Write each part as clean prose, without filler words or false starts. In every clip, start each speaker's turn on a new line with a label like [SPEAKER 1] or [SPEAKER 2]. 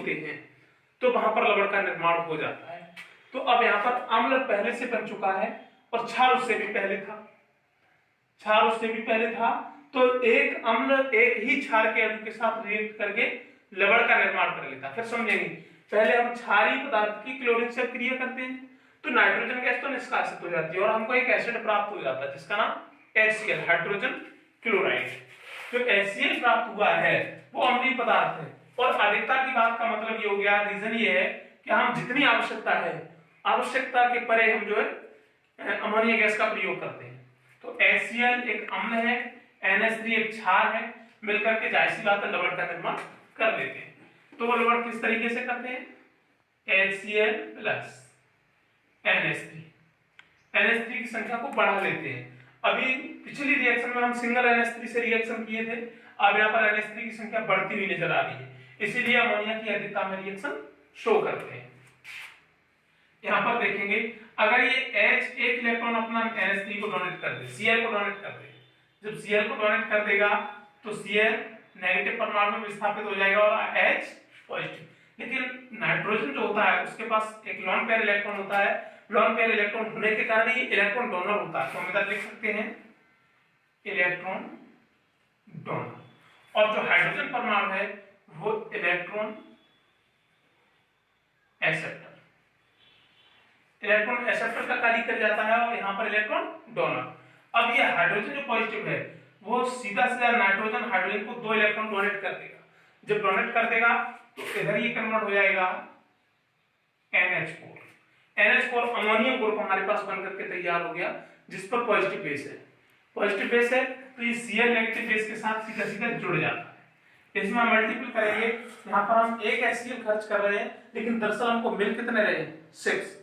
[SPEAKER 1] होते हैं तो वहां पर लवण का निर्माण हो जाता है। तो अब यहाँ पर अम्ल पहले से बन चुका है और क्षार उससे भी पहले था, क्षार उससे भी पहले था। तो एक अम्ल एक ही क्षार के अणु के साथ रिएक्ट करके लवण का निर्माण कर लेता। फिर समझेंगे, पहले हम क्षारीय पदार्थ की क्लोरीन से क्रिया करते हैं तो नाइट्रोजन गैस तो निष्कासित हो जाती है और हमको एक एसिड प्राप्त हो जाता है जिसका नाम HCl, हाइड्रोजन क्लोराइड। जो HCl प्राप्त हुआ है वो अम्लीय पदार्थ है। और अधिकता की बात का मतलब ये हो गया, रीजन ये है कि हम जितनी आवश्यकता है, आवश्यकता के परे हम जो है अमोनिया गैस का प्रयोग करते हैं। तो HCl एक अम्ल है, NH3 एक क्षार है, मिलकर के जाहिर सी बात है लवण का निर्माण कर लेते हैं। तो वो लवण किस तरीके से करते हैं, HCl प्लस NH3 की संख्या को बढ़ा लेते हैं। अभी पिछली रिएक्शन में हम सिंगल NH3 से रिएक्शन किए थे, अब यहाँ पर NH3 की संख्या बढ़ती हुई नजर आ रही है, इसीलिए अमोनिया की अधिकता में रिएक्शन शो करते हैं। यहाँ पर देखेंगे अगर ये H एक इलेक्ट्रॉन अपना NH3 को डोनेट कर दे, Cl को डोनेट कर दे, जब Cl को डोनेट कर देगा तो Cl नेगेटिव परमाणु में विस्थापित हो जाएगा और H पॉजिटिव। लेकिन नाइट्रोजन जो होता है उसके पास एक लॉन पेयर इलेक्ट्रॉन होता है, लॉन पेयर इलेक्ट्रॉन होने के कारण ये इलेक्ट्रॉन डोनर होता है, तो हम इधर लिख सकते हैं इलेक्ट्रॉन डोनर। और जो हाइड्रोजन परमाणु है वो इलेक्ट्रॉन एक्सेप्टर, इलेक्ट्रॉन एक्सेप्टर का कार्य कर जाता है और यहाँ पर इलेक्ट्रॉन डोनर। अब ये हाइड्रोजन जो पॉजिटिव है वो सीधा सीधा नाइट्रोजन हाइड्रोजन को 2 इलेक्ट्रॉन डोनेट कर देगा। जब डोनेट कर देगा तो इधर ये कन्वर्ट हो जाएगा NH4 अमोनियम ग्रुप हमारे पास बनकर के तैयार हो गया जिस पर पॉजिटिव बेस है, पॉजिटिव बेस है तो ये Cl नेगेटिव बेस के साथ सीधा सीधा जुड़ जाता है। इसमें हम मल्टीपल करेंगे, यहाँ पर हम एक HCl खर्च कर रहे हैं लेकिन दरअसल हमको मिल कितने रहे, 6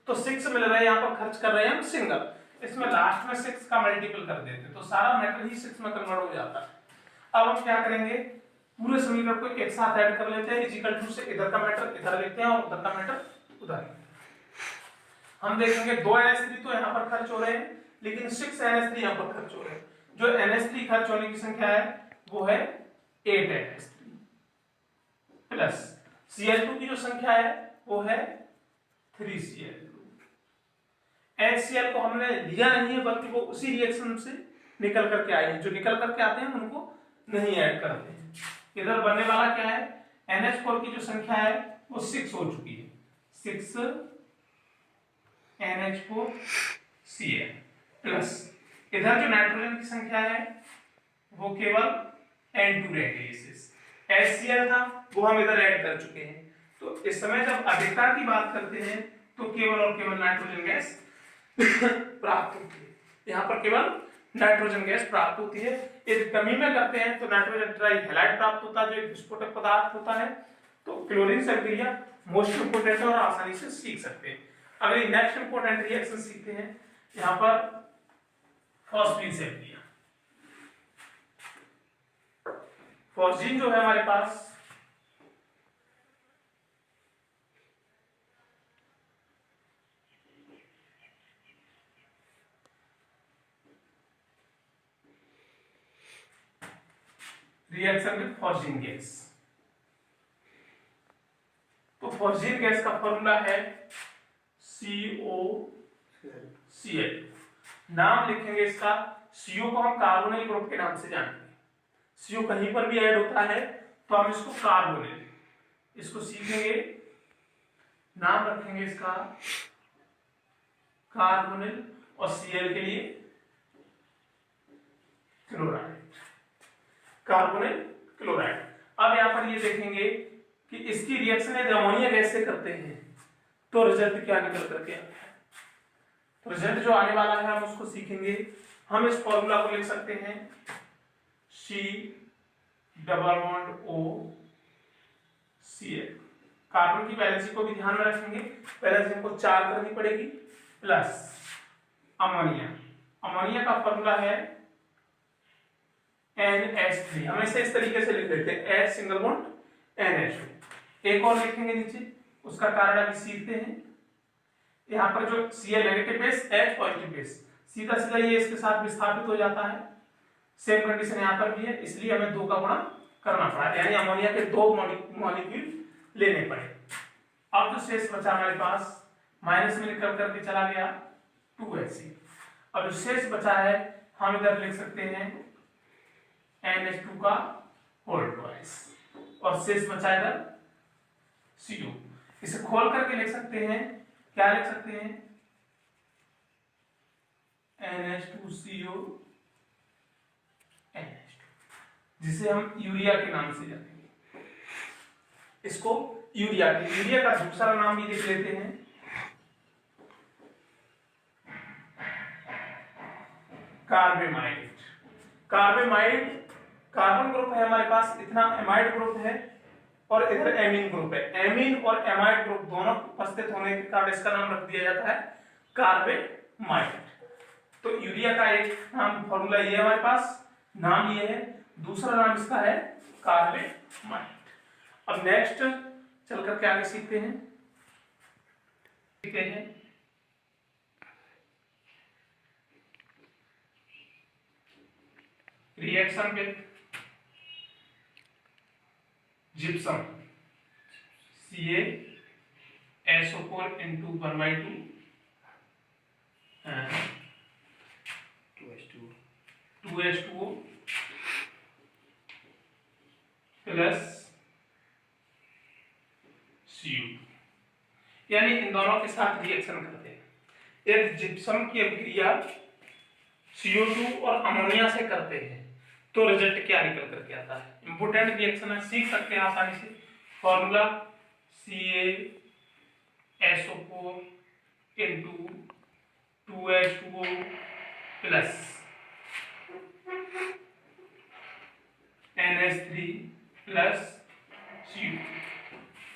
[SPEAKER 1] तो 6 मिल रहे हैं, यहाँ पर खर्च कर रहे हैं हम सिंगल, इसमें लास्ट में 6 का मल्टीपल कर देते तो सारा मैटर ही 6 में कन्वर्ट हो जाता है। अब हम क्या करेंगे, पूरे समीकरण को एक साथ ऐड कर लेते हैं, इक्वल टू से इधर का मैटर इधर लेते हैं और उधर का मैटर उधर। हम देखेंगे 2 NH3 तो यहाँ पर खर्च हो रहे हैं लेकिन 6 NH3 यहाँ पर खर्च हो रहे हैं। जो NH3 खर्च होने की संख्या है वो है 8 NH3 प्लस Cl2 की जो संख्या है वो है 3Cl2। HCl को हमने लिया नहीं है बल्कि वो उसी रिएक्शन से निकल करके आए हैं, जो निकल करके आते हैं उनको नहीं ऐड करते हैं। इधर बनने वाला क्या है, NH4 की जो संख्या है वो 6 हो चुकी है, 6 NH4Cl प्लस इधर जो नाइट्रोजन की संख्या है वो केवल N2 रह गई, HCl था वो हम इधर ऐड कर चुके हैं। तो इस समय जब अधिकता की बात करते हैं तो केवल और केवल नाइट्रोजन गैस प्राप्त होती है, यहाँ पर केवल नाइट्रोजन गैस प्राप्त होती है। यदि कमी में करते हैं तो नाइट्रोजन ट्राइहैलाइड प्राप्त होता है जो एक विस्फोटक पदार्थ होता है। तो क्लोरीन से क्रिया मोस्ट इंपोर्टेंट है और आसानी से सीख सकते हैं। अगर नेक्स्ट इंपोर्टेंट रिएक्शन सीखते हैं, यहाँ पर फॉस्फीन से क्रिया, फॉस्फीन जो है हमारे पास रिएक्शन विद फॉस्फीन गैस। तो फॉस्फीन गैस का फॉर्मूला है COCl। नाम लिखेंगे इसका, CO को हम कार्बोनिल ग्रुप के नाम से जानते हैं। CO कहीं पर भी ऐड होता है तो हम इसको कार्बोनिल, इसको सीखेंगे, नाम रखेंगे इसका कार्बोनिल और Cl के लिए क्लोराइड, कार्बोनिल क्लोराइड। अब यहां पर ये देखेंगे कि इसकी रिएक्शन यदि अमोनिया गैस से करते हैं तो रिजल्ट क्या निकल करके आता है। तो रिजल्ट जो आने वाला है हम उसको सीखेंगे। हम इस फॉर्मूला को लिख सकते हैं C≡OCl। कार्बन की वैलेंसी को भी ध्यान में रखेंगे, वैलेंसी हमको 4 करनी पड़ेगी प्लस अमोनिया, अमोनिया का फॉर्मूला है NH3। हम इसे इस तरीके से लिख देते हैं H सिंगल बॉन्ड NH2। एक और लिखेंगे नीचे, उसका कारण अभी सीखते हैं। यहाँ पर जो Cl negative base, H positive base, सीधा सीधा ये इसके साथ विस्थापित हो जाता है। सेम कंडीशन यहाँ पर भी है, इसलिए हमें 2 का गुणा करना पड़ा, यानी अमोनिया के 2 मॉलिक्यूल लेने पड़े। अब जो शेष बचा हमारे पास, माइनस में निकल करके चला गया 2Hc। अब जो शेष बचा है हम इधर लिख सकते हैं NH2 का होल ट्वाइस, और शेष बचा इधर CO। इसे खोल करके लिख सकते हैं, क्या लिख सकते हैं, NH2CO NH2, जिसे हम यूरिया के नाम से जानेंगे। इसको यूरिया का दूसरा नाम भी लिख लेते हैं, कार्बेमाइड। कार्बन ग्रुप है हमारे पास, इतना एमाइड ग्रुप है और इधर एमीन ग्रुप है। एमीन और एमाइड ग्रुप दोनों उपस्थित होने के कारण इसका नाम रख दिया जाता है कार्बेमाइड। तो यूरिया का एक नाम फॉर्मूला ये है हमारे पास, नाम ये है, दूसरा नाम इसका है कार्बेमाइड। अब नेक्स्ट चलकर के आगे सीखते हैं। Reaction with gypsum CaSO4 into 1/2 and 2H2O plus CO, यानी इन दोनों के साथ रिएक्शन करते हैं। एक जिप्सम की अभिक्रिया CO2 और अमोनिया से करते हैं तो रिजल्ट क्या निकल करके आता है। इंपोर्टेंट रिएक्शन है, सीख सकते हैं आसानी से। Formula CaSO4 into 2H2O plus NH3 plus CO।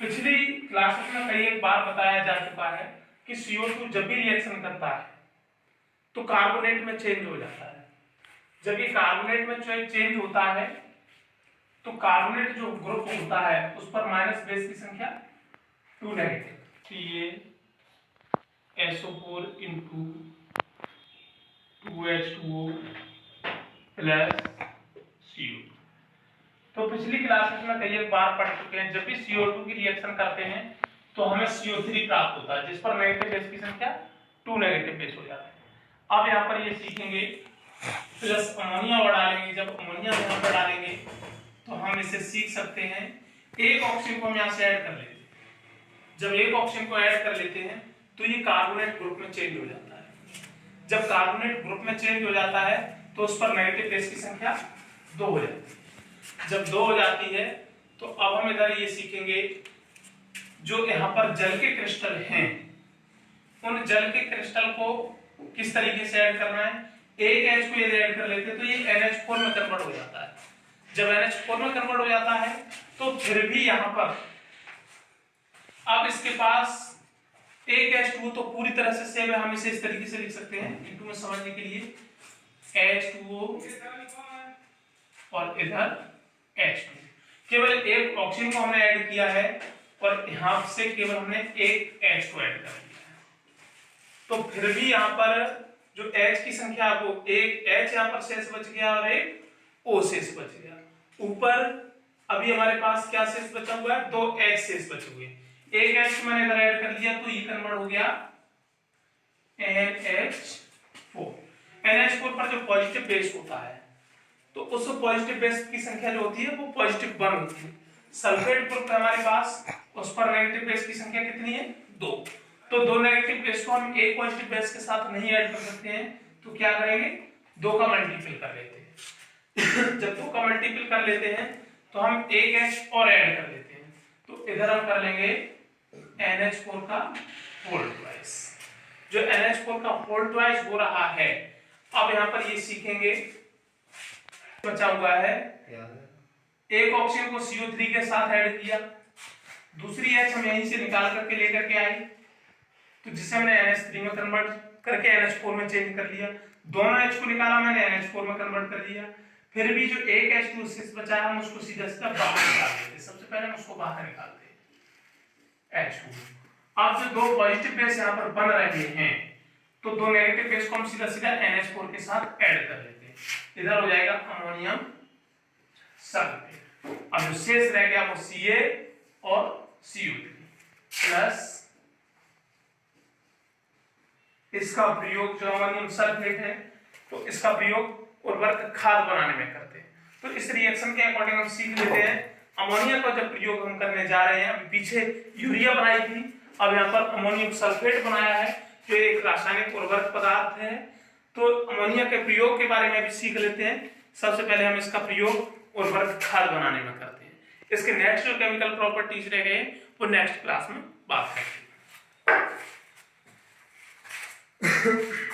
[SPEAKER 1] पिछली क्लासेस में कई एक बार बताया जा चुका है कि CO2 जब भी रिएक्शन करता है तो कार्बोनेट में चेंज हो जाता है। जब ये कार्बोनेट में चेंज होता है तो कार्बोनेट जो ग्रुप होता है उस पर माइनस बेस की संख्या 2 negative, CaSO4 into 2H2O plus CO। तो पिछली क्लासेस में कई एक बार पढ़ चुके हैं, जब भी CO2 की रिएक्शन करते हैं तो हमें CO3 प्राप्त होता है, जिस पर नेगेटिव बेस की संख्या 2 नेगेटिव बेस हो जाता है। अब यहाँ पर ये सीखेंगे प्लस अमोनिया और डालेंगे। जब अमोनिया यहाँ पर डालेंगे तो हम इसे सीख सकते हैं, एक ऑक्सीजन को हम यहाँ से ऐड कर लेते हैं। जब एक ऑक्सीजन को ऐड कर लेते हैं तो ये कार्बोनेट ग्रुप में चेंज हो जाता है। जब कार्बोनेट ग्रुप में चेंज हो जाता है तो उस पर नेगेटिव बेस की संख्या 2 हो जाती है। जब 2 हो जाती है तो अब हम इधर ये सीखेंगे, जो यहाँ पर जल के क्रिस्टल हैं उन जल के क्रिस्टल को किस तरीके से ऐड करना है। एक H को यदि ऐड कर लेते तो ये NH4 में कन्वर्ट हो जाता है। जब NH4 में कन्वर्ट हो जाता है तो फिर भी यहाँ पर अब इसके पास एक H2O तो पूरी तरह से सेम है, हम इसे इस तरीके से लिख सकते हैं इनटू में समझने के लिए, H2O और इधर H2। केवल एक ऑक्सीजन को हमने ऐड किया है और यहां से केवल हमने एक H को ऐड कर दिया है। तो फिर भी यहाँ पर जो H की संख्या वो एक H यहाँ पर शेष बच गया और एक O शेष बच गया। ऊपर अभी हमारे पास क्या शेष बचा हुआ है, 2 H शेष बचे हुए। एक H मैंने इधर ऐड कर दिया तो ये कन्वर्ट हो गया NH4। NH4 पर जो पॉजिटिव बेस होता है तो उस पॉजिटिव बेस की संख्या जो होती है वो पॉजिटिव 1 होती है। सल्फेट ग्रुप हमारे पास, उस पर नेगेटिव बेस की संख्या कितनी है, 2। तो 2 नेगेटिव बेस को हम एक पॉजिटिव बेस के साथ नहीं ऐड कर सकते हैं, तो क्या करेंगे, 2 का मल्टीपल कर लेते हैं। जब 2 का मल्टीपल कर लेते हैं तो हम एक H और ऐड कर लेते हैं, तो इधर हम कर लेंगे NH4 का होल ट्वाइस। जो NH4 का होल ट्वाइस हो रहा है, अब यहाँ पर ये सीखेंगे बचा हुआ है, एक ऑक्सीजन को CO3 के साथ ऐड किया, दूसरी H हम यहीं से निकाल करके लेकर के आए, तो जिसे हमने NH3 में कन्वर्ट करके NH4 में चेंज कर लिया। दोनों H को निकाला मैंने, NH4 में कन्वर्ट कर लिया। फिर भी जो एक H2 शेष बचा है हम उसको सीधा सीधा बाहर निकाल देते। सबसे पहले हम उसको बाहर निकालते हैं H2। अब जो 2 पॉजिटिव बेस यहाँ पर बन रहे हैं तो 2 नेगेटिव बेस को हम सीधा सीधा NH4 के साथ ऐड कर लेते हैं। इधर हो जाएगा अमोनियम सल्फेट। अब जो शेष रह गया वो Ca और CO3 प्लस इसका प्रयोग जो अमोनियम सल्फेट है, तो इसका प्रयोग उर्वरक खाद बनाने में करते हैं। तो इस रिएक्शन के अकॉर्डिंग हम सीख लेते हैं अमोनिया का जब प्रयोग हम करने जा रहे हैं, अभी पीछे यूरिया बनाई थी, अब यहाँ पर अमोनियम सल्फेट बनाया है जो एक रासायनिक उर्वरक पदार्थ है। तो अमोनिया के प्रयोग के बारे में भी सीख लेते हैं। सबसे पहले हम इसका प्रयोग उर्वरक खाद बनाने में करते हैं। इसके नेक्स्ट जो केमिकल प्रॉपर्टीज रह गए वो नेक्स्ट क्लास में बात करेंगे।